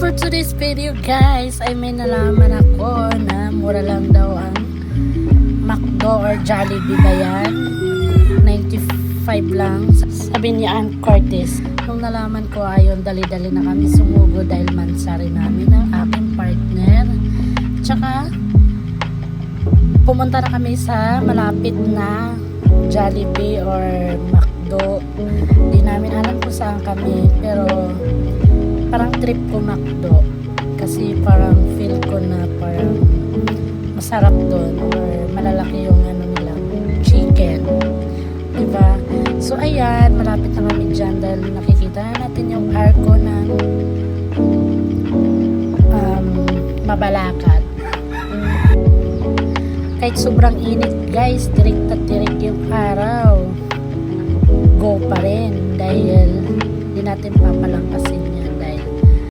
For today's video guys, ay may nalaman ako na mura lang daw ang McDo or Jollibee ba yan? 95 lang. Sabi ni Aunt Curtis. Nung nalaman ko ayon, dali-dali na kami sumugo dahil mansari namin ang aking partner. Tsaka, pumunta na kami sa malapit na Jollibee or McDo. Di namin alam kung saan kami, pero parang trip ko McDo kasi parang feel ko na parang masarap doon or malalaki yung ano nila, chicken, diba? So ayan, malapit na kami dyan dahil nakikita na natin yung arko ng Mabalacat. Kahit sobrang init guys, tirik na tirik yung araw, go pa rin dahil di natin papalangkasin